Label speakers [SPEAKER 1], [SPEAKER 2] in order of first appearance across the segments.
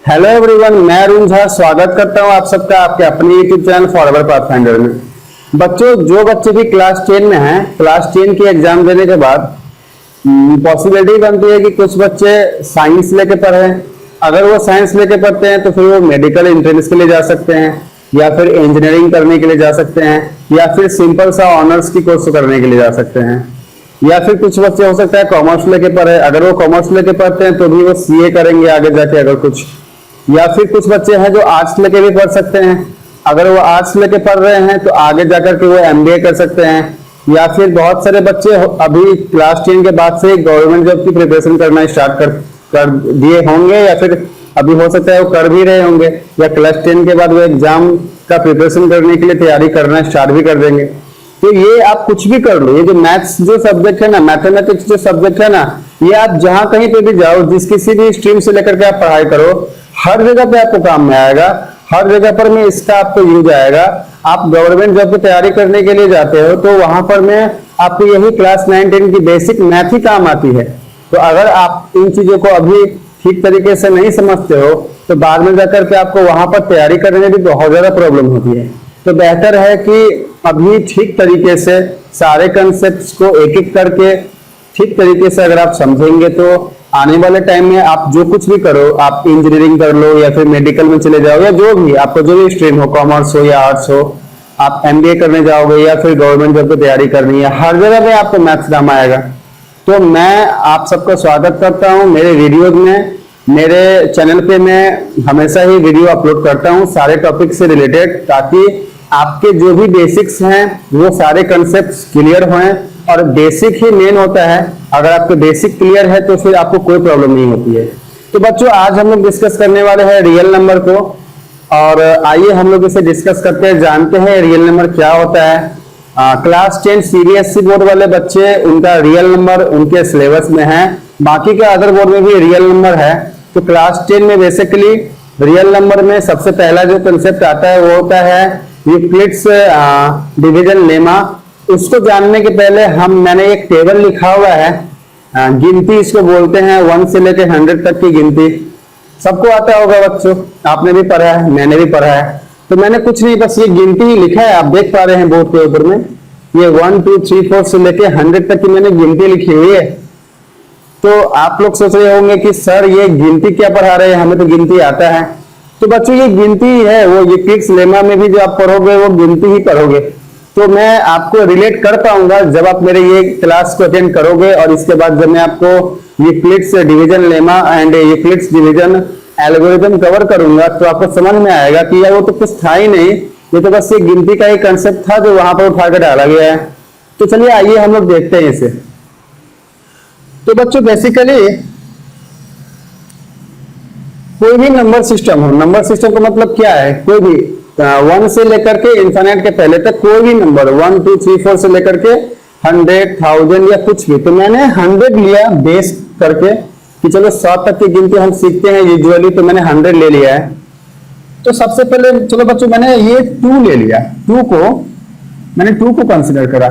[SPEAKER 1] Hello everyone, मैं अरुण झा स्वागत करता हूं आप सबका आपके अपने यूट्यूब चैनल फॉरवर्ड पाथफाइंडर में। बच्चों, जो बच्चे भी क्लास 10 में हैं, क्लास 10 की एग्जाम देने के बाद पॉसिबिलिटी बनती है कि कुछ बच्चे साइंस लेके पढ़े। अगर वो साइंस लेके पढ़ते हैं तो फिर वो मेडिकल एंट्रेंस के लिए जा सकते हैं, या फिर इंजीनियरिंग करने के लिए जा सकते हैं, या फिर सिंपल सा ऑनर्स की कोर्स करने के लिए जा सकते हैं। या फिर कुछ बच्चे हो सकता है कॉमर्स लेके पढ़े, अगर वो कॉमर्स लेके पढ़ते हैं तो भी वो सीए करेंगे आगे जाके अगर कुछ। या फिर कुछ बच्चे हैं जो आर्ट्स लेके भी पढ़ सकते हैं, अगर वो आर्ट्स लेके पढ़ रहे हैं तो आगे जाकर के वो एमबीए कर सकते हैं। या फिर बहुत सारे बच्चे अभी क्लास 10 के बाद से गवर्नमेंट जॉब की प्रिपरेशन करना स्टार्ट कर दिए होंगे, या फिर अभी हो सकता है वो कर भी रहे होंगे, या क्लास 10 के बाद वो एग्जाम का प्रिपरेशन करने के लिए तैयारी करना स्टार्ट भी कर देंगे। तो ये आप कुछ भी कर लो, ये जो मैथ्स जो सब्जेक्ट है ना, मैथमेटिक्स जो सब्जेक्ट है ना, ये आप जहां कहीं पे भी जाओ, जिस किसी भी स्ट्रीम से लेकर के आप पढ़ाई करो, हर जगह पे आपको काम में आएगा, हर जगह पर में इसका आपको यूज आएगा। आप गवर्नमेंट जॉब की तैयारी करने के लिए जाते हो तो वहां पर में आपको यही क्लास 9, 10 की बेसिक मैथ ही काम आती है। तो अगर आप इन चीजों को अभी ठीक तरीके से नहीं समझते हो तो बाद में जाकर के आपको वहां पर तैयारी करने में भी बहुत ज्यादा प्रॉब्लम होती है। तो बेहतर है कि अभी ठीक तरीके से सारे कंसेप्ट को एक एक करके ठीक तरीके से अगर आप समझेंगे तो आने वाले टाइम में आप जो कुछ भी करो, आप इंजीनियरिंग कर लो या फिर मेडिकल में चले जाओ, या जो भी आपको जो भी स्ट्रीम हो, कॉमर्स हो या आर्ट्स हो, आप एमबीए करने जाओगे या फिर गवर्नमेंट जॉब की तैयारी करनी है, हर जगह पे आपको मैथ्स काम आएगा। तो मैं आप सबका स्वागत करता हूं मेरे वीडियोज में। मेरे चैनल पे मैं हमेशा ही वीडियो अपलोड करता हूं सारे टॉपिक से रिलेटेड, ताकि आपके जो भी बेसिक्स हैं वो सारे कंसेप्ट क्लियर हों। और बेसिक ही मेन होता है, अगर आपके बेसिक क्लियर है तो फिर आपको कोई प्रॉब्लम नहीं होती है। तो बच्चों, आज हम लोग डिस्कस करने वाले हैं रियल नंबर को, और आइए हम लोग इसे डिस्कस करते हैं, जानते हैं रियल नंबर क्या होता है। क्लास 10 सीबीएसई बोर्ड वाले बच्चे, उनका रियल नंबर उनके सिलेबस में है, बाकी के अदर बोर्ड में भी रियल नंबर है। तो क्लास 10 में बेसिकली रियल नंबर में सबसे पहला जो कंसेप्ट आता है वो होता है यूक्लिड्स डिवीजन लेमा। उसको जानने के पहले मैंने एक टेबल लिखा हुआ है, गिनती इसको बोलते हैं, 1 से लेकर 100 तक की गिनती। सबको आता होगा बच्चों, आपने भी पढ़ा है, मैंने भी पढ़ा है। तो मैंने कुछ नहीं, बस ये गिनती ही लिखा है, आप देख पा रहे हैं बोर्ड के ऊपर में, ये 1 2 3 4 से लेकर 100 तक की मैंने गिनती लिखी हुई है। तो आप लोग सोच रहे होंगे कि सर ये गिनती क्या पढ़ा रहे हैं, हमें तो गिनती आता है। तो बच्चों, ये गिनती है, वो यूक्लिड्स लेमा में भी जो आप पढ़ोगे वो गिनती ही पढ़ोगे। तो मैं आपको रिलेट कर पाऊंगा जब आप मेरे ये क्लास को अटेंड करोगे, और इसके बाद जब मैं आपको Euclid's division lemma and Euclid's division algorithm cover करूंगा तो आपको समझ में आएगा कि यार वो तो कुछ था ही नहीं, ये तो बस ये गिनती का ही कंसेप्ट था जो वहां पर उठा कर डाला गया है। तो चलिए आइए हम लोग देखते हैं इसे। तो बच्चों, बेसिकली कोई भी नंबर सिस्टम हो, नंबर सिस्टम का मतलब क्या है, कोई भी 1 से लेकर के इनफाइनाइट के पहले तक कोई भी नंबर 1 2 3 4 से लेकर के 100 1000 या कुछ भी। तो मैंने 100 लिया बेस करके कि चलो 100 तक की गिनती हम सीखते हैं यूजुअली, तो मैंने 100 ले लिया है। तो सबसे पहले चलो बच्चों, मैंने ये 2 ले लिया, 2 को कंसिडर करा।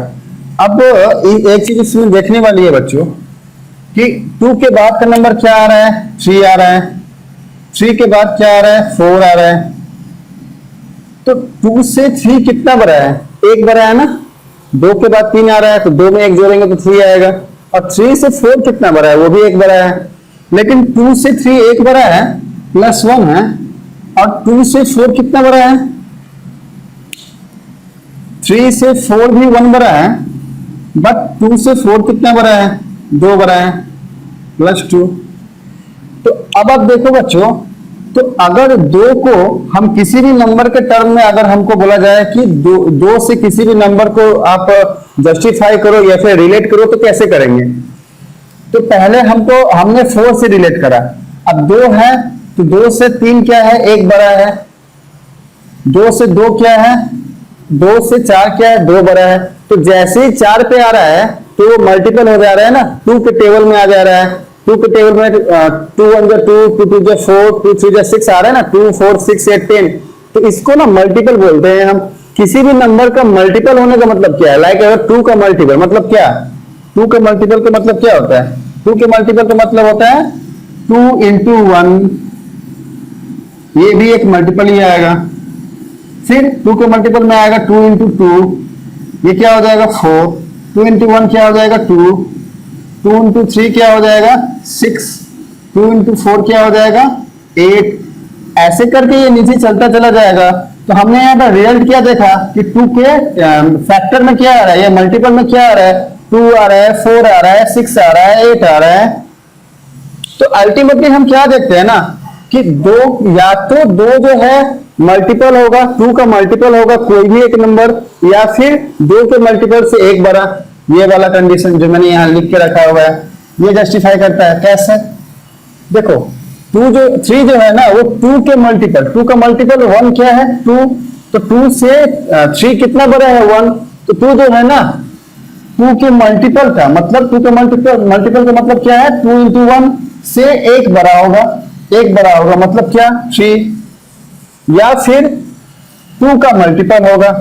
[SPEAKER 1] अब एक चीज इसमें देखने वाली है बच्चों कि 2 के बाद का नंबर क्या आ रहा है, 3 आ रहा है, 3 के बाद क्या आ रहा है, 4 आ रहा है। तो 2 से 3 कितना बड़ा है, 1 बड़ा है ना। 2 के बाद 3 आ रहा है तो 2 में 1 जोड़ेंगे तो 3 आएगा, और 3 से 4 कितना बड़ा है, वो भी 1 बड़ा है। लेकिन 2 से 3 1 बड़ा है, +1 है, और 2 से 4 कितना बड़ा है, 3 से 4 भी 1 बड़ा है, बट 2 से 4 कितना बड़ा है, 2 बड़ा है, +2। तो अब आप देखो बच्चों, तो अगर 2 को हम किसी भी नंबर के टर्म में, अगर हमको बोला जाए कि 2 से किसी भी नंबर को आप जस्टिफाई करो या फिर रिलेट करो, तो कैसे करेंगे। तो पहले हमने 4 से रिलेट करा, अब 2 है तो 2 से 3 क्या है, 1 बड़ा है, 2 से 2 क्या है, 2 से 4 क्या है, 2 बड़ा है। तो जैसे ही 4 पे आ रहा है तो वो मल्टीपल हो जा रहा है ना, 2 के टेबल में आ जा रहा है। 2 के टेबल में 2 1 जा 2, 2 2 जा 4, 2 3 जा 6 आ रहा है ना, 2 4 6 8 10। तो इसको ना मल्टीपल बोलते हैं हम। किसी भी नंबर का मल्टीपल होने का मतलब क्या है, लाइक अगर 2 का मल्टीपल मतलब क्या, 2 का मल्टीपल का मतलब क्या होता है, 2 के मल्टीपल का मतलब होता है 2 into 1 ये भी एक मल्टीपल ही आएगा। फिर 2 के मल्टीपल में आएगा 2 इंटू टू, ये क्या हो जाएगा 4, 2 इंटू वन क्या हो जाएगा 2, 2 इंटू थ्री क्या हो जाएगा 6, 2 इंटू फोर क्या हो जाएगा 8। ऐसे करके ये नीचे चलता चला जाएगा। तो हमने यहाँ पर रिजल्ट क्या देखा कि 2 के फैक्टर में क्या आ रहा है, या मल्टीपल में क्या आ रहा है, 2 आ रहा है, 4 आ रहा है, 6 आ रहा है, 8 आ रहा है। तो अल्टीमेटली हम क्या देखते हैं ना कि दो, या तो दो जो है मल्टीपल होगा, 2 का मल्टीपल होगा कोई भी एक नंबर, या फिर 2 के मल्टीपल से एक बड़ा। ये वाला कंडीशन जो मैंने यहाँ लिख के रखा हुआ है ये जस्टिफाई करता है। कैसे? देखो 3 जो है ना वो 2 के मल्टीपल, 2 का मल्टीपल 1 क्या है 2, तो 2 से 3 कितना बड़ा है 1, तो 2 जो है ना 2 के मल्टीपल का मतलब 2 के मल्टीपल का मतलब क्या है 2 इंटू वन से एक बड़ा होगा, एक बड़ा होगा मतलब क्या 3, या फिर 2 का मल्टीपल होगा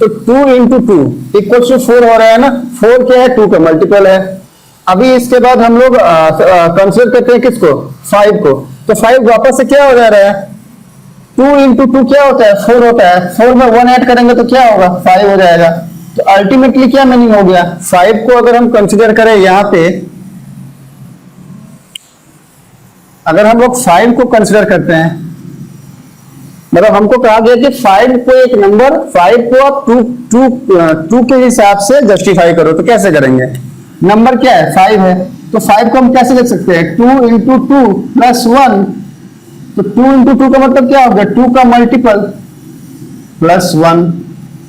[SPEAKER 1] तो 2 इंटू टू इक्वल टू 4 हो रहा है ना, 4 क्या है 2 का मल्टीपल है। अभी इसके बाद हम लोग कंसिडर करते हैं किसको 5 को, तो 5 वापस से क्या हो जा रहा है 2 इंटू टू क्या होता है 4 होता है, 4 में 1 ऐड करेंगे तो क्या होगा 5 हो जाएगा। तो अल्टीमेटली क्या मीनिंग हो गया 5 को अगर हम कंसिडर करें यहाँ पे, अगर हम लोग 5 को कंसिडर करते हैं, मतलब हमको कहा गया कि 5 को एक नंबर 5 को आप 2 के हिसाब से जस्टिफाई करो, तो कैसे करेंगे, नंबर क्या है 5 है तो 5 को हम कैसे लिख सकते हैं 2 इंटू टू प्लस 1, तो 2 इंटू टू का मतलब क्या हो गया 2 का मल्टीपल प्लस 1,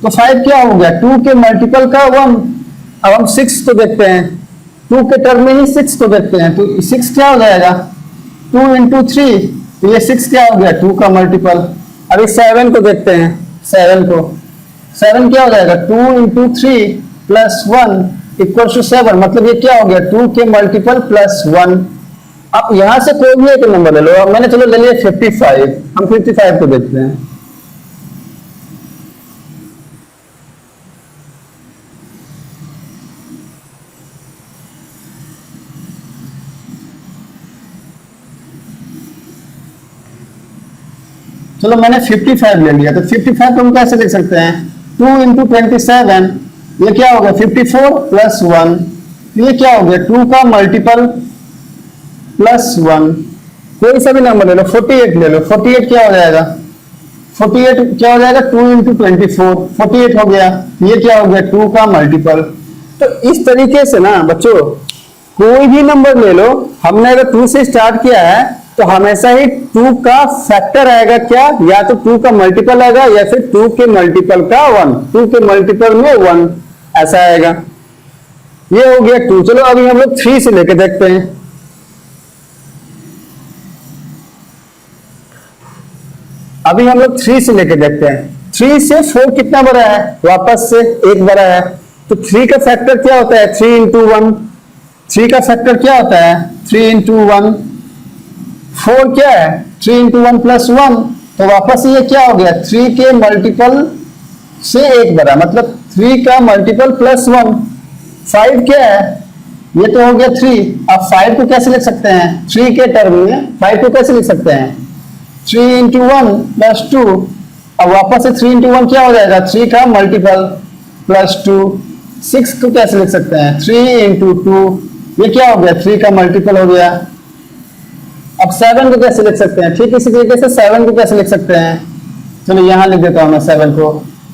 [SPEAKER 1] तो 5 क्या हो गया 2 के मल्टीपल का 1। अब हम 6 को देखते हैं, 2 के टर्म में ही 6 को देखते हैं, तो 6 क्या हो जाएगा 2 इंटू थ्री, तो ये 6 क्या हो गया 2 का मल्टीपल। अभी 7 को देखते हैं, 7 क्या हो जाएगा 2 into three plus 1 equal to 7, मतलब ये क्या हो गया 2 के मल्टीपल प्लस 1। अब यहां से कोई भी एक नंबर ले लो, अब मैंने चलो ले लिया 55, हम 55 को देखते हैं। चलो मैंने 55 ले लिया, तो 55 को हम कैसे लिख सकते हैं 2 इंटू 27, ये क्या हो गया 54 प्लस 1, ये क्या हो गया 2 का मल्टीपल प्लस 1। कोई सा भी नंबर ले लो, 48 ले लो, 48 क्या हो जाएगा 48 क्या हो जाएगा 2 इंटू 24, 48 हो गया, ये क्या हो गया 2 का मल्टीपल। तो इस तरीके से ना बच्चों कोई भी नंबर ले लो, हमने अगर 2 से स्टार्ट किया है तो हमेशा ही 2 का फैक्टर आएगा क्या, या तो 2 का मल्टीपल आएगा या फिर 2 के मल्टीपल का 1, 2 के मल्टीपल में 1 ऐसा आएगा। ये हो गया 2। चलो अभी हम लोग 3 से लेके देखते हैं। अभी हम लोग 3 से लेके देखते हैं, 3 से 4 कितना बड़ा है वापस से एक बड़ा है, तो 3 का फैक्टर क्या होता है 3 इंटू वन, 3 का फैक्टर क्या होता है 3 इंटू वन, 4 क्या है 3 इंटू वन प्लस 1, तो वापस ये क्या हो गया 3 के मल्टीपल से एक बड़ा, मतलब 3 का मल्टीपल प्लस 1। 5 क्या है ये तो हो गया 3। अब 5 को कैसे लिख सकते हैं 3 के टर्म में 5 को कैसे लिख सकते हैं 3 इंटू वन प्लस 2, अब वापस से 3 इंटू वन क्या हो जाएगा 3 का मल्टीपल प्लस 2। 6 को कैसे लिख सकते हैं 3 इंटू टू, ये क्या हो गया 3 का मल्टीपल हो गया। अब 7 को कैसे लिख सकते हैं, ठीक इसी तरीके से 7 को कैसे लिख सकते हैं, चलो यहां लिख देता हूं मैं 7 को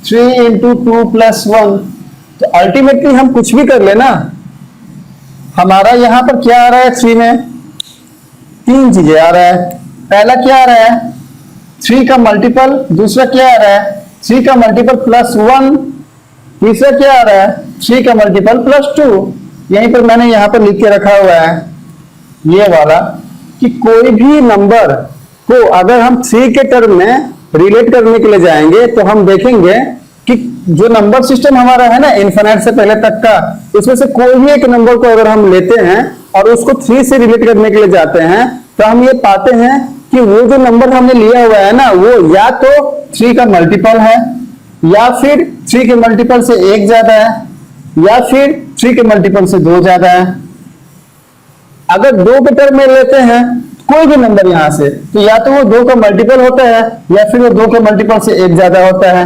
[SPEAKER 1] 3 इंटू टू प्लस 1। तो अल्टीमेटली हम कुछ भी कर लेना, हमारा यहां पर क्या आ रहा है 3 में 3 चीजें आ रहा है। पहला क्या आ रहा है 3 का मल्टीपल, दूसरा क्या आ रहा है 3 का मल्टीपल प्लस 1, तीसरा क्या आ रहा है 3 का मल्टीपल प्लस 2। यहीं पर मैंने यहां पर लिख के रखा हुआ है ये वाला कि कोई भी नंबर को अगर हम 3 के टर्म में रिलेट करने के लिए जाएंगे तो हम देखेंगे कि जो नंबर सिस्टम हमारा है ना इनफिनिट से पहले तक का, उसमें से कोई भी एक नंबर को अगर हम लेते हैं और उसको 3 से रिलेट करने के लिए जाते हैं तो हम ये पाते हैं कि वो जो नंबर हमने लिया हुआ है ना वो या तो 3 का मल्टीपल है, या फिर 3 के मल्टीपल से 1 ज्यादा है, या फिर 3 के मल्टीपल से 2 ज्यादा है। अगर 2 के टर्म में लेते हैं कोई भी नंबर यहाँ से, तो या तो वो 2 का मल्टीपल होता है या फिर वो 2 के मल्टीपल से 1 ज्यादा होता है।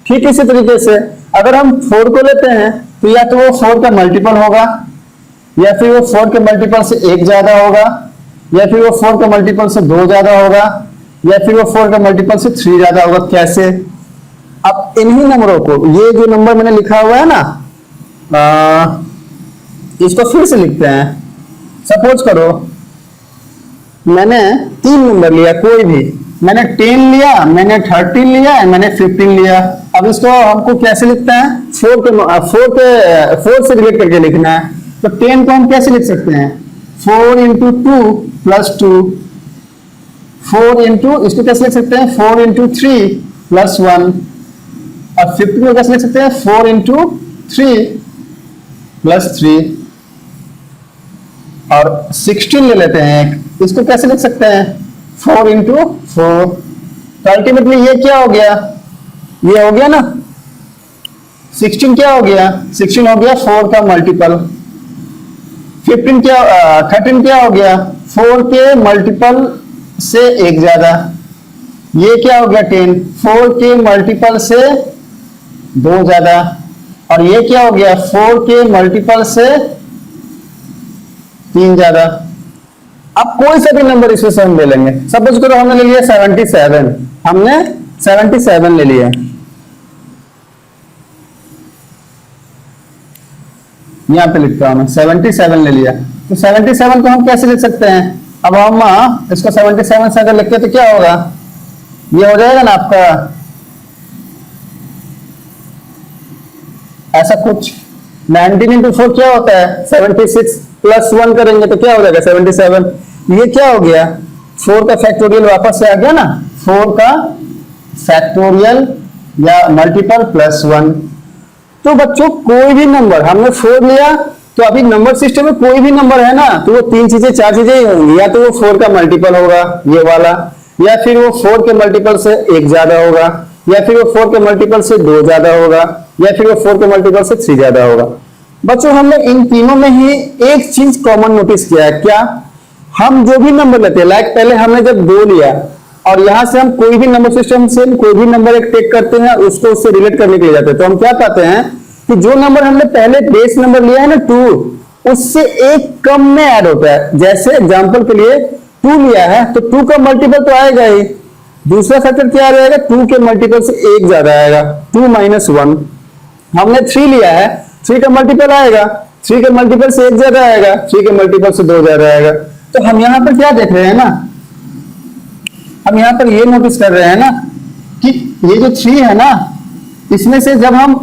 [SPEAKER 1] ठीक इसी तरीके से अगर हम 4 को लेते हैं तो या तो वो 4 का मल्टीपल होगा या फिर वो 4 के मल्टीपल से 1 ज्यादा होगा या फिर वो 4 के मल्टीपल से 2 ज्यादा होगा या फिर वो 4 के मल्टीपल से 3 ज्यादा होगा। कैसे? अब इन्हीं नंबरों को, ये जो नंबर मैंने लिखा हुआ है ना, इसको फिर से लिखते हैं। सपोज करो मैंने 3 नंबर लिया, कोई भी, मैंने 10 लिया, मैंने 13 लिया, मैंने 15 लिया। अब इसको हमको कैसे लिखते हैं? 4 से रिलेट करके लिखना है। तो 10 को हम कैसे लिख सकते हैं? 4 इंटू 2 प्लस 2, 4 इंटू, इसको कैसे लिख सकते हैं? 4 इंटू 3 प्लस 1। और 15 को कैसे लिख सकते हैं? 4 इंटू 3 प्लस 3। और 16 ले लेते हैं एक, इसको कैसे लिख सकते हैं? 4 इंटू 4। तो अल्टीमेटली ये क्या हो गया? ये हो गया ना 16 क्या हो गया? 16 हो गया 4 का मल्टीपल। 13 क्या हो गया? 4 के मल्टीपल से 1 ज्यादा। ये क्या हो गया? 10, 4 के मल्टीपल से 2 ज्यादा। और ये क्या हो गया? 4 के मल्टीपल से 3 ज्यादा। अब कोई सा भी नंबर इसमें से हम ले लेंगे। सपोज करो हमने ले लिया 77, हमने 77 ले लिया। यहां पे लिखता हूं मैं 77 ले लिया। तो 77 को हम कैसे लिख सकते हैं? अब हम इसको 77 से अगर लिखते हैं तो क्या होगा? ये हो जाएगा ना आपका ऐसा कुछ। 19 इंटू 4 क्या होता है? 76 प्लस 1 करेंगे तो क्या हो जाएगा? 77। ये क्या हो गया? 4 का फैक्टोरियल वापस से आ गया ना, 4 का फैक्टोरियल या मल्टीपल प्लस 1। तो बच्चों कोई भी नंबर, हमने 4 लिया तो अभी नंबर सिस्टम में कोई भी नंबर है ना, तो वो 3 चीजें 4 चीजें ही होंगी। या तो वो 4 का मल्टीपल होगा ये वाला, या फिर वो 4 के मल्टीपल से 1 ज्यादा होगा, या फिर वो 4 के मल्टीपल से 2 ज्यादा होगा, या फिर वो 4 के मल्टीपल से 3 ज्यादा होगा। बच्चों हमने इन तीनों में ही एक चीज कॉमन नोटिस किया है। क्या? हम जो भी नंबर लेते हैं, लाइक पहले हमने जब 2 लिया और यहां से हम कोई भी नंबर सिस्टम से कोई भी नंबर एक टेक करते हैं, उसको उससे रिलेट करने के लिए जाते हैं, तो हम क्या पाते हैं कि जो नंबर हमने पहले बेस नंबर लिया है ना 2, उससे एक कम में ऐड होता है। जैसे एग्जांपल के लिए 2 लिया है तो 2 का मल्टीपल तो आएगा ही, दूसरा फैक्टर क्या आ जाएगा? 2 के मल्टीपल से 1 ज्यादा आएगा, 2 माइनस 1। हमने 3 लिया है, 3 का मल्टीपल आएगा, 3 के मल्टीपल से 1 ज्यादा आएगा, 3 के मल्टीपल से 2 ज्यादा आएगा। तो हम यहां पर क्या देख रहे हैं ना, हम यहां पर ये नोटिस कर रहे हैं ना कि ये जो 3 है ना, इसमें से जब हम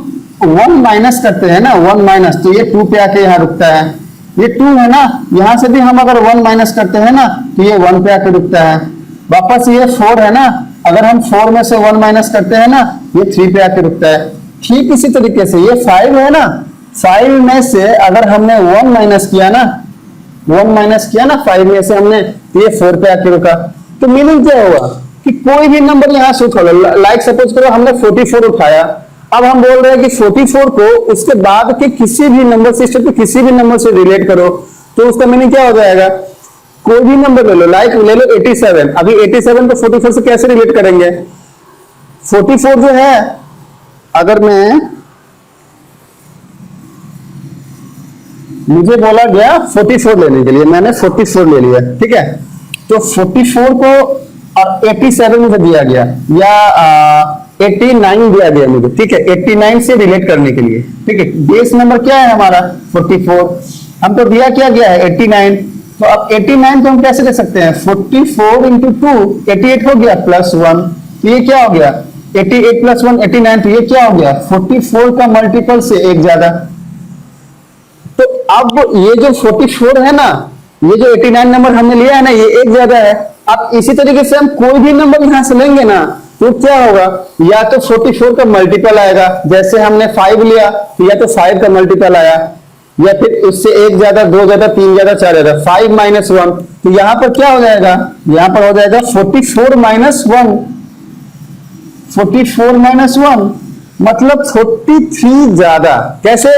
[SPEAKER 1] 1 माइनस करते हैं ना, 1 माइनस, तो ये 2 पे आके यहाँ रुकता है। ये 2 है ना, यहां से भी हम अगर 1 माइनस करते हैं ना तो ये 1 पे आके रुकता है। वापस ये 4 है ना, अगर हम 4 में से 1 माइनस करते हैं ना, ये 3 पे आके रुकता है। ठीक इसी तरीके से ये 5 है ना, 5 में से अगर हमने 1 माइनस किया ना, 1 माइनस किया ना 5 में से हमने, तो ये 4 पे आके रुका। तो मीनिंग क्या हुआ कि कोई भी नंबर यहां से उठा लो। लाइक सपोज करो हमने 44 उठाया, अब हम बोल रहे हैं कि 44 को उसके बाद के किसी भी नंबर सिस्टम के किसी भी नंबर से रिलेट करो, तो उसका मीनिंग क्या हो जाएगा? कोई भी नंबर ले लो, लाइक ले लो 87। अभी 87 को 44 से कैसे रिलेट करेंगे? 44 जो है, अगर मुझे बोला गया 44 लेने के लिए, मैंने 44 ले लिया, ठीक है। तो 44 को 87 मुझे दिया गया या 89 दिया गया मुझे, ठीक है, 89 से रिलेट करने के लिए, ठीक है। बेस नंबर क्या है हमारा? 44। हमको दिया क्या गया है? 89। तो अब 89 को हम कैसे ले सकते हैं? 44 इंटू 2, 88 हो गया प्लस 1, तो ये क्या हो गया? 88 प्लस 1 89। तो ये क्या हो गया? 44 का मल्टीपल से 1 ज्यादा। तो अब ये जो 44 है ना, ये जो 89 नंबर हमने लिया है ना, ये 1 ज्यादा है। अब इसी तरीके से हम कोई भी नंबर यहां से लेंगे ना, तो क्या होगा? या तो 44 का मल्टीपल आएगा, जैसे हमने 5 लिया तो या तो 5 का मल्टीपल आया, या फिर उससे 1 ज्यादा, 2 ज्यादा, 3 ज्यादा, 4 ज्यादा, 5 माइनस 1। तो यहां पर क्या हो जाएगा? यहां पर हो जाएगा 44 माइनस 1, 44 माइनस 1 मतलब 43 ज्यादा। कैसे?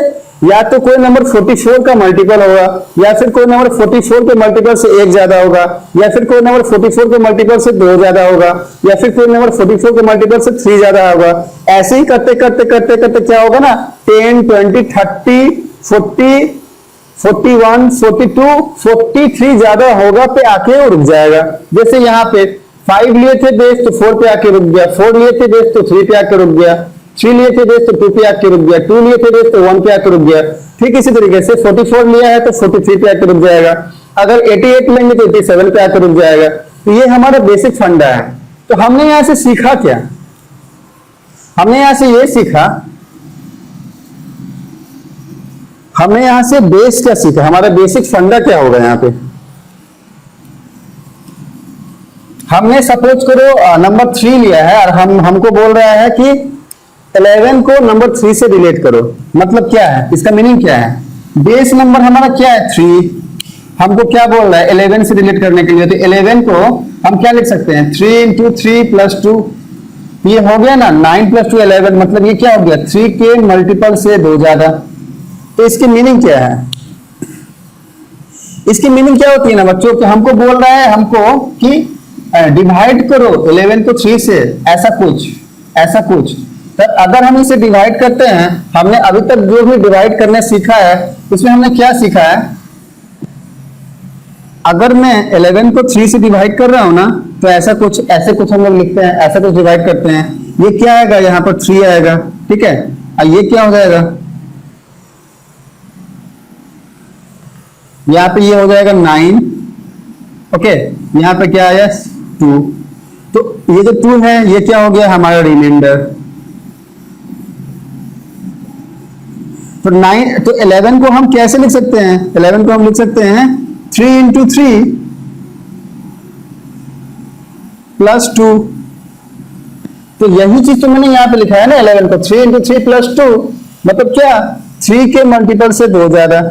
[SPEAKER 1] या तो कोई नंबर 44 का मल्टीपल होगा, या फिर कोई नंबर 44 के मल्टीपल से 1 ज्यादा होगा, या फिर कोई नंबर 44 के मल्टीपल से 2 ज्यादा होगा, या फिर कोई नंबर 44 के मल्टीपल से 3 ज्यादा होगा। ऐसे ही करते करते करते करते क्या होगा ना, 10, 20, 30, 40, 41, 42, 43 ज्यादा होगा पे आके रुक जाएगा। जैसे यहाँ पे 5 लिए थे बेस तो 4 पे आके रुक गया, 4 लिए थे बेस तो 3 पे आके रुक गया, 3 लिए थे बेस तो 2 पे आके रुक गया, 2 लिए थे बेस तो 1 पे आके रुक गया। ठीक इसी तरीके से 44 लिया है तो 43 पे आके रुक जाएगा, अगर 88 लेंगे तो 87 पे आके रुक जाएगा। तो ये हमारा बेसिक फंडा है। तो हमने यहां से सीखा क्या, हमने यहां से ये सीखा, हमने यहां से बेस क्या सीखा, हमारा बेसिक फंडा क्या होगा। यहां पे हमने सपोज करो नंबर 3 लिया है और हमको बोल रहा है कि 11 को नंबर 3 से रिलेट करो। मतलब क्या है, इसका मीनिंग क्या है, बेस नंबर हमारा क्या है 3, हमको क्या बोल रहा है 11 से रिलेट करने के लिए। तो 11 को हम क्या लिख सकते हैं 3 × 3 + 2, ये हो गया ना 9 + 2 11, मतलब ये क्या हो गया 3 के मल्टीपल से 2 ज्यादा। तो इसकी मीनिंग क्या है, इसकी मीनिंग क्या होती है ना बच्चों, कि हमको बोल रहा है हमको कि डिवाइड करो 11 को 3 से, ऐसा कुछ। तो अगर हम इसे डिवाइड करते हैं, हमने अभी तक जो भी डिवाइड करने सीखा है उसमें हमने क्या सीखा है, अगर मैं 11 को 3 से डिवाइड कर रहा हूं ना तो ऐसे कुछ हम लोग लिखते हैं, ऐसा कुछ डिवाइड करते हैं। ये क्या आएगा, यहाँ पर 3 आएगा, ठीक है, और ये क्या हो जाएगा, यहाँ पे ये हो जाएगा 9, ओके, यहाँ पे क्या आया 2। तो ये जो 2 है ये क्या हो गया हमारा रिमाइंडर। तो 9 तो 11 को हम कैसे लिख सकते हैं, 11 को हम लिख सकते हैं 3 × 3 + 2। तो यही चीज तो मैंने यहाँ पे लिखा है ना, 11 को 3 × 3 + 2, मतलब क्या 3 के मल्टीपल से 2 ज्यादा।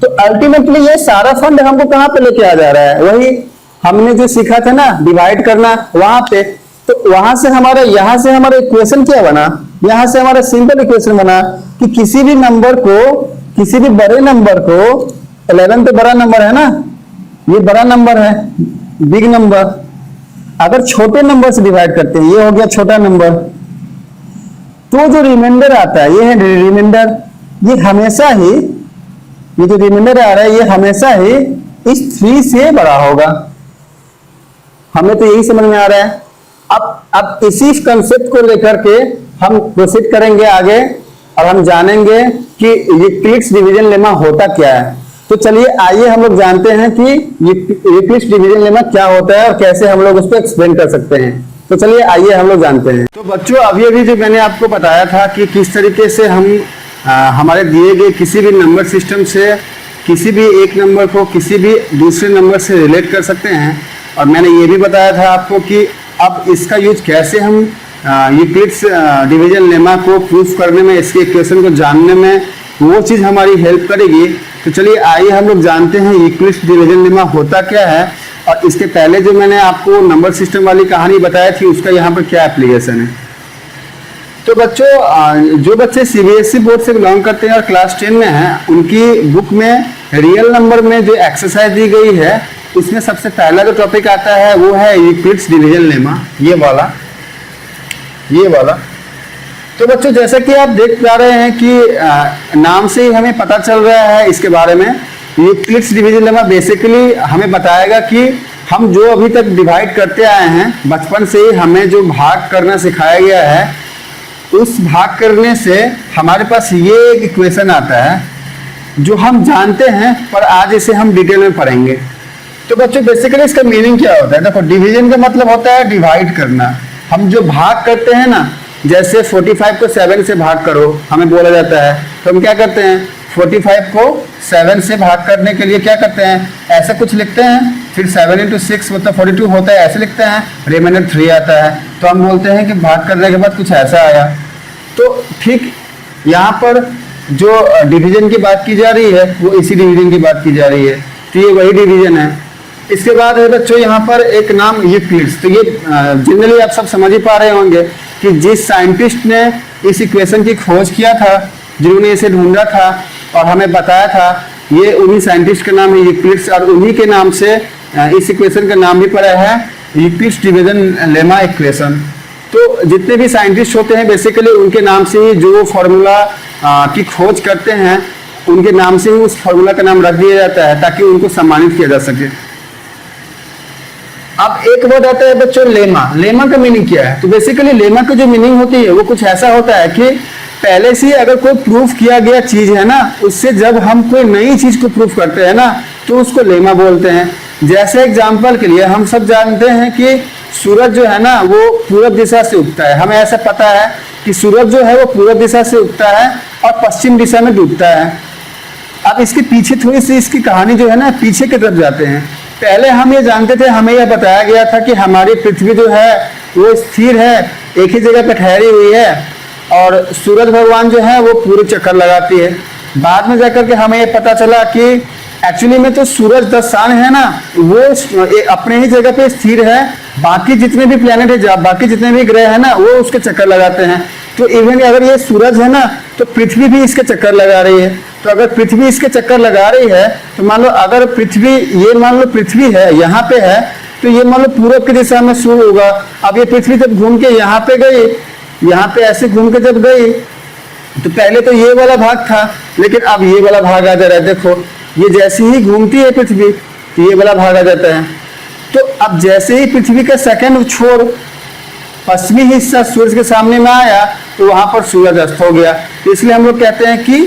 [SPEAKER 1] तो अल्टीमेटली ये सारा फंड हमको कहां पे लेके आ जा रहा है, वही हमने जो सीखा था ना डिवाइड करना वहां पे। तो वहां से हमारा यहां से हमारा इक्वेशन क्या बना, यहां से हमारा सिंपल इक्वेशन बना कि किसी भी नंबर को, किसी भी बड़े नंबर को, 11 तो बड़ा नंबर है ना, ये बड़ा नंबर है बिग नंबर, अगर छोटे नंबर से डिवाइड करते हैं, ये हो गया छोटा नंबर, तो जो रिमाइंडर आता है ये है रिमाइंडर, ये हमेशा ही, ये जो रिमाइंडर आ रहा है ये हमेशा ही इस 3 से बड़ा होगा। हमें तो यही समझ में आ रहा है। अब इसी कंसेप्ट को लेकर के हम प्रोसीड करेंगे आगे और हम जानेंगे कि यूक्लिड्स डिवीजन लेमा होता क्या है। तो चलिए आइए हम लोग जानते हैं कि यूक्लिड्स डिवीजन लेमा क्या होता है और कैसे हम लोग उसको एक्सप्लेन कर सकते हैं। तो चलिए आइए हम लोग जानते हैं। तो बच्चों अभी जो मैंने आपको बताया था कि किस तरीके से हम हमारे दिए गए किसी भी नंबर सिस्टम से किसी भी एक नंबर को किसी भी दूसरे नंबर से रिलेट कर सकते हैं। और मैंने ये भी बताया था आपको कि अब इसका यूज कैसे हम यूक्लिड्स डिवीजन लेमा को प्रूफ करने में, इसके इक्वेशन को जानने में वो चीज़ हमारी हेल्प करेगी। तो चलिए आइए हम लोग जानते हैं यूक्लिड्स डिवीजन लेमा होता क्या है और इसके पहले जो मैंने आपको नंबर सिस्टम वाली कहानी बताई थी उसका यहाँ पर क्या एप्लीकेशन है। तो बच्चों जो बच्चे सीबीएसई बोर्ड से बिलोंग करते हैं और क्लास 10 में हैं, उनकी बुक में रियल नंबर में जो एक्सरसाइज दी गई है उसमें सबसे पहला जो टॉपिक आता है वो है यूक्लिड्स डिवीजन लेमा, ये वाला। तो बच्चों जैसा कि आप देख पा रहे हैं कि नाम से ही हमें पता चल रहा है इसके बारे में, यूक्लिड्स डिवीजन लेमा बेसिकली हमें बताएगा कि हम जो अभी तक डिवाइड करते आए हैं, बचपन से ही हमें जो भाग करना सिखाया गया है, उस भाग करने से हमारे पास ये एक इक्वेशन आता है जो हम जानते हैं पर आज इसे हम डिटेल में पढ़ेंगे। तो बच्चों बेसिकली इसका मीनिंग क्या होता है, देखो डिवीजन का मतलब होता है डिवाइड करना। हम जो भाग करते हैं ना, जैसे 45 को 7 से भाग करो हमें बोला जाता है, तो हम क्या करते हैं 45 को 7 से भाग करने के लिए क्या करते हैं, ऐसा कुछ लिखते हैं, फिर 7 × 6 मतलब 42 होता है, ऐसे लिखते हैं, रिमाइंडर 3 आता है, तो हम बोलते हैं कि भाग करने के बाद कुछ ऐसा आया। तो ठीक यहाँ पर जो डिवीजन की बात की जा रही है वो इसी डिवीजन की बात की जा रही है, तो ये वही डिवीजन है। इसके बाद है बच्चों यहाँ पर एक नाम यूक्लिड्स। तो ये जनरली आप सब समझ ही पा रहे होंगे कि जिस साइंटिस्ट ने इस इक्वेशन की खोज किया था जिन्होंने इसे ढूंढा था और हमें बताया था। ये उन्हीं साइंटिस्ट का नाम है यूक्लिड्स, और उन्हीं के नाम से इस इक्वेशन का नाम भी पड़ा है यूक्लिड्स डिवीजन लेमा इक्वेशन। तो जितने भी साइंटिस्ट होते हैं बेसिकली उनके नाम से ही जो फॉर्मूला की खोज करते हैं उनके नाम से ही उस फॉर्मूला का नाम रख दिया जाता है ताकि उनको सम्मानित किया जा सके। अब एक वर्ड आता है बच्चों लेमा। लेमा का मीनिंग क्या है? तो बेसिकली लेमा का जो मीनिंग होती है वो कुछ ऐसा होता है कि पहले से अगर कोई प्रूफ किया गया चीज है ना, उससे जब हम कोई नई चीज को प्रूफ करते हैं ना तो उसको लेमा बोलते हैं। जैसे एग्जाम्पल के लिए हम सब जानते हैं कि सूरज जो है ना वो पूरब दिशा से उगता है। हमें ऐसा पता है कि सूरज जो है वो पूरब दिशा से उगता है और पश्चिम दिशा में डूबता है। अब इसके पीछे थोड़ी सी इसकी कहानी जो है ना पीछे की तरफ जाते हैं। पहले हम ये जानते थे, हमें यह बताया गया था कि हमारी पृथ्वी जो है वो स्थिर है, एक ही जगह पर ठहरी हुई है और सूरज भगवान जो है वो पूरे चक्कर लगाती है। बाद में जाकर के हमें ये पता चला कि एक्चुअली में तो सूरज दशान है ना वो अपने ही जगह पे स्थिर है, बाकी जितने भी प्लेनेट है, बाकी जितने भी ग्रह है ना वो उसके चक्कर लगाते हैं। तो इवन अगर ये सूरज है ना तो पृथ्वी भी इसके चक्कर लगा रही है। तो अगर पृथ्वी इसके चक्कर लगा रही है तो मान लो अगर पृथ्वी, ये मान लो पृथ्वी है यहाँ पे है तो ये मान लो पूरब की दिशा में सूर्य होगा। अब ये पृथ्वी जब घूम के यहाँ पे गई, यहाँ पे ऐसे घूम के जब गई तो पहले तो ये वाला भाग था, लेकिन अब ये वाला भाग आ जा रहा है। देखो ये जैसे ही घूमती है पृथ्वी तो ये वाला भाग आ जाता है। तो अब जैसे ही पृथ्वी का सेकंड छोर पश्चिमी हिस्सा सूरज के सामने में आया तो वहां पर सूरज अस्त हो गया। तो इसलिए हम लोग कहते हैं कि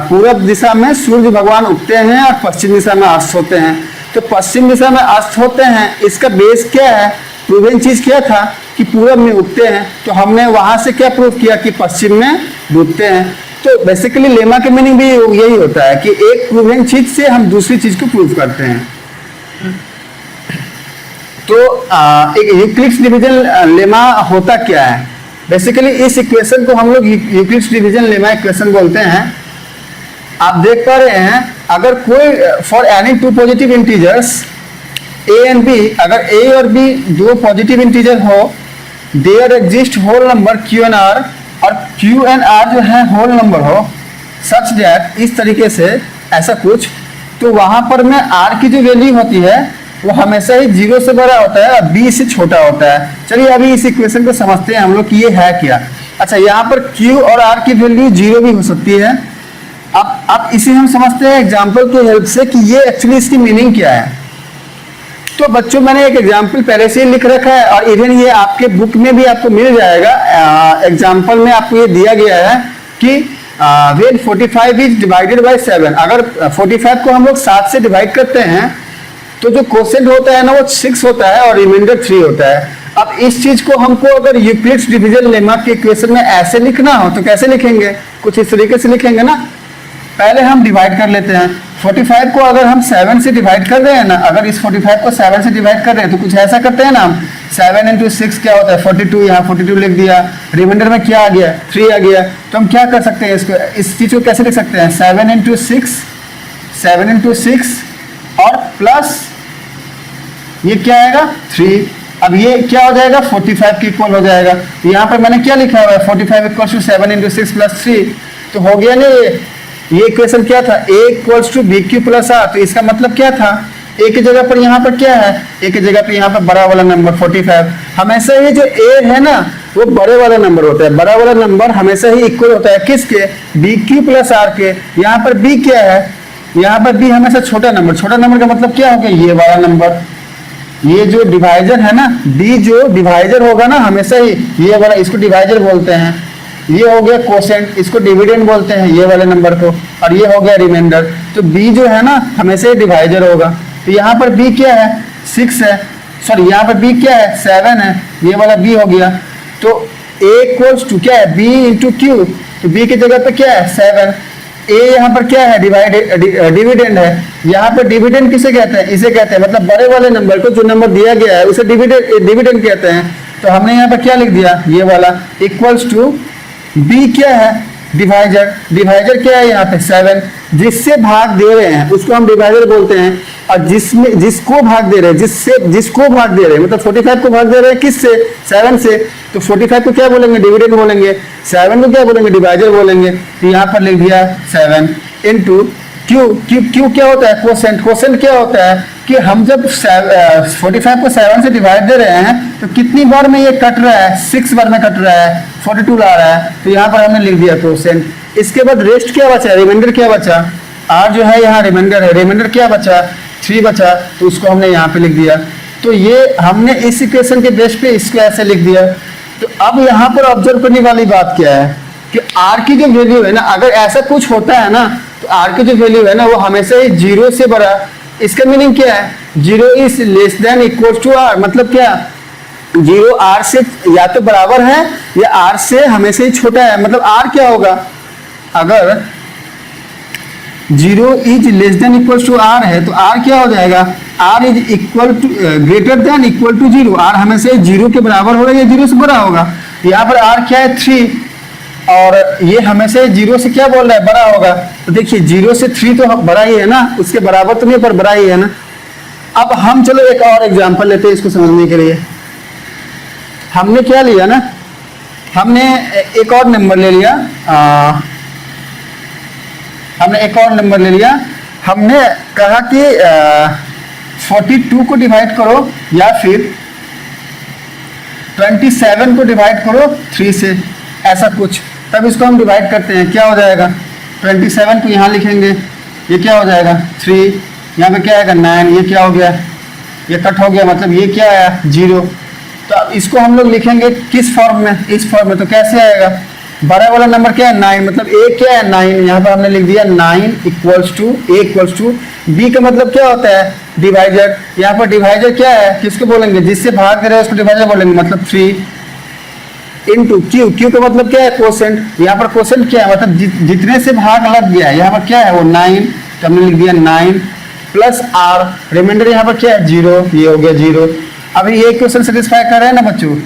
[SPEAKER 1] पूरब दिशा में सूर्य भगवान उगते हैं और पश्चिम दिशा में अस्त होते हैं। तो पश्चिम दिशा में अस्त होते हैं, इसका बेस क्या है? प्रूवन चीज क्या था कि पूरब में उगते हैं, तो हमने वहां से क्या प्रूव किया कि पश्चिम में डूबते हैं। तो बेसिकली लेमा के मीनिंग भी यही होता है कि एक प्रूवन चीज से हम दूसरी चीज को प्रूव करते हैं। तो एक यूक्लिड्स डिवीजन लेमा होता क्या है? बेसिकली इस इक्वेशन को हम लोग यूक्लिड्स डिवीजन लेमा इक्वेशन बोलते हैं। आप देख पा रहे हैं अगर कोई for any two positive integers a and b, अगर ए और बी दो पॉजिटिव इंटीजर हो, there exist whole number q and r, और क्यू एंड आर जो है होल नंबर हो, सच दैट इस तरीके से ऐसा कुछ, तो वहां पर में आर की जो वैल्यू होती है वो हमेशा ही 0 से बड़ा होता है और b से छोटा होता है। चलिए अभी इस इक्वेशन को समझते हैं हम लोग कि ये है क्या। अच्छा, यहाँ पर q और r की वैल्यू 0 भी हो सकती है। अब इसे हम समझते हैं एग्जाम्पल की हेल्प से कि ये एक्चुअली इसकी मीनिंग क्या है। तो बच्चों मैंने एक एग्जाम्पल पहले से ही लिख रखा है और इवन ये आपके बुक में भी आपको मिल जाएगा। एग्जाम्पल में आपको ये दिया गया है कि when 45 is divided by 7, अगर 45 को हम लोग 7 से डिवाइड करते हैं तो जो क्वोशिएंट होता है ना वो 6 होता है और रिमाइंडर 3 होता है। अब इस चीज को हमको अगर यूक्लिड्स डिवीजन लेमा के इक्वेशन में ऐसे लिखना हो तो कैसे लिखेंगे? कुछ इस तरीके से लिखेंगे ना। पहले हम डिवाइड कर लेते हैं। 45 को अगर हम 7 से डिवाइड कर रहे हैं ना, अगर इस 45 को 7 से डिवाइड कर रहे हैं तो कुछ ऐसा करते हैं ना हम, 7 into 6 क्या होता है 42, यहाँ 42 लिख दिया, रिमाइंडर में क्या आ गया 3 आ गया। तो हम क्या कर सकते हैं इसको, इस चीज को कैसे लिख सकते हैं 7 into 6 और प्लस ये क्या आएगा 3। अब ये क्या हो जाएगा 45 के इक्वल हो जाएगा। यहाँ पर मैंने क्या लिखा हुआ है 45 इक्वल्स टू 7 into 6 plus 3, तो हो गया ना। ये इक्वेशन क्या था a equals to b q plus r. तो इसका मतलब क्या था, a की जगह पर यहाँ पर क्या है, a की जगह पर यहाँ पर बड़ा वाला नंबर 45। हमेशा ये जो a है ना वो बड़े वाला नंबर होता है। बड़ा वाला नंबर हमेशा ही इक्वल होता है किसके, बी क्यू प्लस आर के। यहाँ पर b क्या है, यहाँ पर b हमेशा छोटा नंबर। छोटा नंबर का मतलब क्या हो गया, ये वाला नंबर। ये जो डिवाइजर है ना, b जो डिवाइजर होगा ना हमेशा ही ये वाला, इसको डिवाइजर बोलते हैं। ये हो गया क्वोशिएंट, इसको डिविडेंड बोलते हैं ये वाले नंबर को, और ये हो गया रिमाइंडर। तो b जो है ना हमेशा ही डिवाइजर होगा। तो यहाँ पर b क्या है 6 है, सॉरी यहाँ पर b क्या है 7 है, ये वाला b हो गया। तो a इक्वल्स टू क्या है b इंटू क्यू, तो b की जगह पे क्या है 7। a यहाँ पर क्या है डिविडेंड है। यहाँ पर डिविडेंड किसे कहते हैं, इसे कहते हैं मतलब बड़े वाले नंबर को जो नंबर दिया गया है उसे डिविडेंड कहते हैं। तो हमने यहाँ पर क्या लिख दिया ये वाला इक्वल्स टू b क्या है डिवाइजर, डिवाइजर क्या है यहाँ पे 7, जिससे भाग दे रहे हैं उसको हम डिवाइजर बोलते हैं। और जिसमें जिसको भाग दे रहे हैं, जिसको भाग दे रहे हैं मतलब 45 को भाग दे रहे हैं किससे, 7 से, तो 45 को क्या बोलेंगे, डिविडेंड बोलेंगे, 7 को क्या बोलेंगे, डिवाइजर बोलेंगे। तो यहाँ पर लिख दिया 7 इंटू क्यू, क्यू क्या होता है, कोसेंट। कोसेंट क्या होता है कि हम जब 45 को 7 से डिवाइड दे रहे हैं तो कितनी बार में ये कट रहा है, 6 बार में कट रहा है, 42 ला रहा है, तो यहाँ पर हमने लिख दिया कोसेंट। इसके बाद रेस्ट क्या बचा, रिमाइंडर क्या बचा, आर जो है यहाँ रिमाइंडर है, रिमाइंडर क्या बचा, 3 बचा, तो उसको हमने यहाँ पे लिख दिया। तो ये हमने इस इक्वेशन के बेस पे इसको ऐसे लिख दिया। तो अब यहाँ पर ऑब्जर्व करने वाली बात क्या है कि आर की जो वैल्यू है ना, अगर ऐसा कुछ होता है ना तो आर की जो वैल्यू है ना वो हमेशा ही 0 से बड़ा। इसका मीनिंग क्या है, 0 is less than equal to r, मतलब क्या 0 आर से या तो बराबर है या आर से हमेशा ही छोटा है। मतलब आर क्या होगा, अगर 0 is less than equal to r है तो आर क्या हो जाएगा, r is equal to greater than equal to 0। R हमेशा 0 के बराबर होगा या 0 से बड़ा होगा। यहाँ पर आर क्या है 3 और ये हमेशा 0 से क्या बोल रहा है, बड़ा होगा। तो देखिए 0 से 3 तो बड़ा ही है ना, उसके बराबर तो नहीं पर बड़ा ही है ना। अब हम चलो एक और एग्जांपल लेते हैं इसको समझने के लिए। हमने क्या लिया ना, हमने एक और नंबर ले लिया, हमने एक और नंबर ले लिया। हमने कहा कि 42 को डिवाइड करो या फिर 27 को डिवाइड करो 3 से, ऐसा कुछ। तब इसको हम डिवाइड करते हैं, क्या हो जाएगा, 27 को यहाँ लिखेंगे, ये क्या हो जाएगा 3, यहाँ पे क्या आएगा 9, ये क्या हो गया, ये कट हो गया, मतलब ये क्या आया 0। तो अब इसको हम लोग लिखेंगे किस फॉर्म में, इस फॉर्म में। तो कैसे आएगा, बड़ा वाला नंबर क्या है 9, मतलब ए क्या है 9, यहाँ पर हमने लिख दिया 9 equals to a equals to b का मतलब क्या होता है डिवाइजर। यहाँ पर डिवाइजर क्या है, किसको बोलेंगे, जिससे भाग दे रहे हैं उसको डिवाइजर बोलेंगे, मतलब 3 इंटू क्यू, क्यू का मतलब क्या है कोसेंट। यहाँ पर कोसेंट क्या है, मतलब जितने से भाग लग गया, यहाँ पर क्या है वो 9, तो हमने लिख दिया 9 प्लस आर, रिमाइंडर यहाँ पर क्या है 0, ये हो गया 0। अभी ये क्वेश्चन सेटिस्फाई कर रहे हैं ना बच्चों।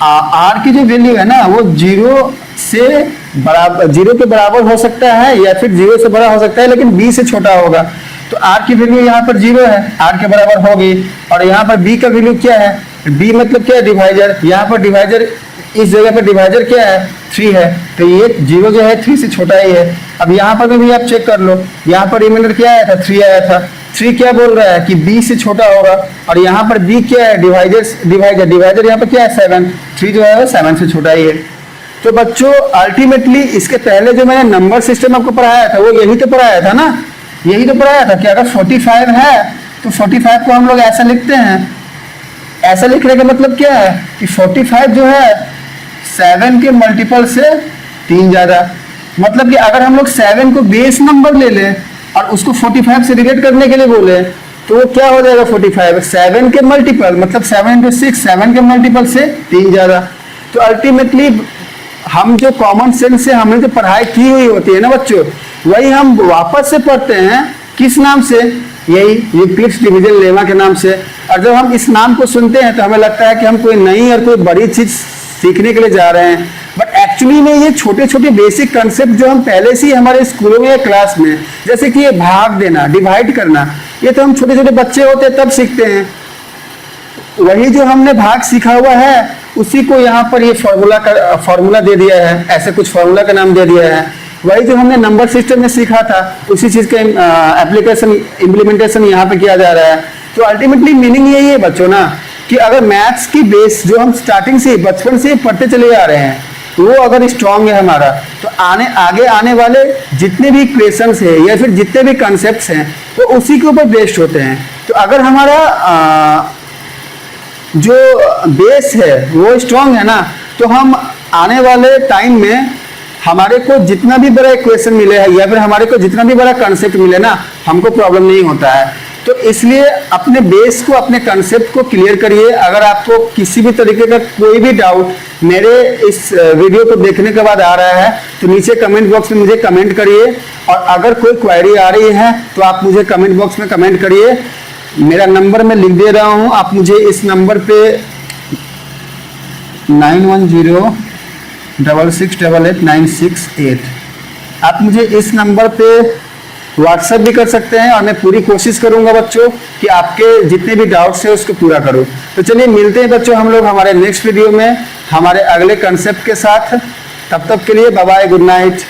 [SPEAKER 1] आर की जो वैल्यू है ना वो 0 से बराबर, 0 के बराबर हो सकता है या फिर 0 से बड़ा हो सकता है, लेकिन b से छोटा होगा। तो आर की वैल्यू यहाँ पर 0 है, आर के बराबर होगी। और यहाँ पर b का वैल्यू क्या है, b मतलब क्या है डिवाइजर, यहाँ पर डिवाइजर, इस जगह पर डिवाइजर क्या है 3 है, तो ये 0 जो है 3 से छोटा ही है। अब यहाँ पर भी आप चेक कर लो, यहाँ पर रिमाइंडर क्या आया था 3 आया था, 3 क्या बोल रहा है कि b से छोटा होगा। और यहाँ पर b क्या है डिवाइजर यहाँ पर क्या है 7, 3 जो है वो 7 से छोटा ही है। तो बच्चों अल्टीमेटली इसके पहले जो मैंने नंबर सिस्टम आपको पढ़ाया था वो यही तो पढ़ाया था ना, यही तो पढ़ाया था कि अगर 45 है तो 45 को हम लोग ऐसा लिखते हैं। ऐसा लिखने का मतलब क्या है कि 45 जो है 7 के मल्टीपल से 3 ज्यादा। मतलब कि अगर हम लोग 7 को बेस नंबर ले लें और उसको 45 से डिवाइड करने के लिए बोले तो वो क्या हो जाएगा 45 7 के मल्टीपल, मतलब 7 इंटू 6, 7 के मल्टीपल से 3 ज्यादा। तो अल्टीमेटली हम जो कॉमन सेंस से हमने जो पढ़ाई की हुई होती है ना बच्चों, वही हम वापस से पढ़ते हैं, किस नाम से, यही यूक्लिड्स डिवीजन लेमा के नाम से। और जब हम इस नाम को सुनते हैं तो हमें लगता है कि हम कोई नई और कोई बड़ी चीज सीखने के लिए जा रहे हैं, बट एक्चुअली में ये छोटे छोटे बेसिक कंसेप्ट जो हम पहले से ही हमारे स्कूलों में या क्लास में, जैसे कि ये भाग देना, डिवाइड करना, ये तो हम छोटे छोटे बच्चे होते हैं तब सीखते हैं। वही जो हमने भाग सीखा हुआ है उसी को यहाँ पर ये फॉर्मूला दे दिया है, ऐसे कुछ फॉर्मूला का नाम दे दिया है। वही जो हमने नंबर सिस्टम में सीखा था उसी चीज का एप्लीकेशन इम्प्लीमेंटेशन यहाँ पे किया जा रहा है। तो अल्टीमेटली मीनिंग यही है बच्चों ना कि अगर मैथ्स की बेस जो हम स्टार्टिंग से बचपन से पढ़ते चले आ रहे हैं तो वो अगर स्ट्रांग है हमारा, तो आगे आने वाले जितने भी इक्वेशंस है या फिर जितने भी कॉन्सेप्ट्स हैं वो उसी के ऊपर बेस्ड होते हैं। तो अगर हमारा जो बेस है वो स्ट्रांग है ना, तो हम आने वाले टाइम में हमारे को जितना भी बड़ा इक्वेशन मिले है या फिर हमारे को जितना भी बड़ा कॉन्सेप्ट मिले ना, हमको प्रॉब्लम नहीं होता है। तो इसलिए अपने बेस को, अपने कॉन्सेप्ट को क्लियर करिए। अगर आपको किसी भी तरीके का कोई भी डाउट मेरे इस वीडियो को देखने के बाद आ रहा है तो नीचे कमेंट बॉक्स में मुझे कमेंट करिए। और अगर कोई क्वेरी आ रही है तो आप मुझे कमेंट बॉक्स में कमेंट करिए। मेरा नंबर मैं लिख दे रहा हूं, आप मुझे इस नंबर पे 9106688968 आप मुझे इस नंबर पे व्हाट्सएप भी कर सकते हैं और मैं पूरी कोशिश करूंगा बच्चों कि आपके जितने भी डाउट्स है उसको पूरा करूं। तो चलिए मिलते हैं बच्चों हम लोग हमारे नेक्स्ट वीडियो में हमारे अगले कंसेप्ट के साथ। तब तक के लिए बाय बाय, गुड नाइट।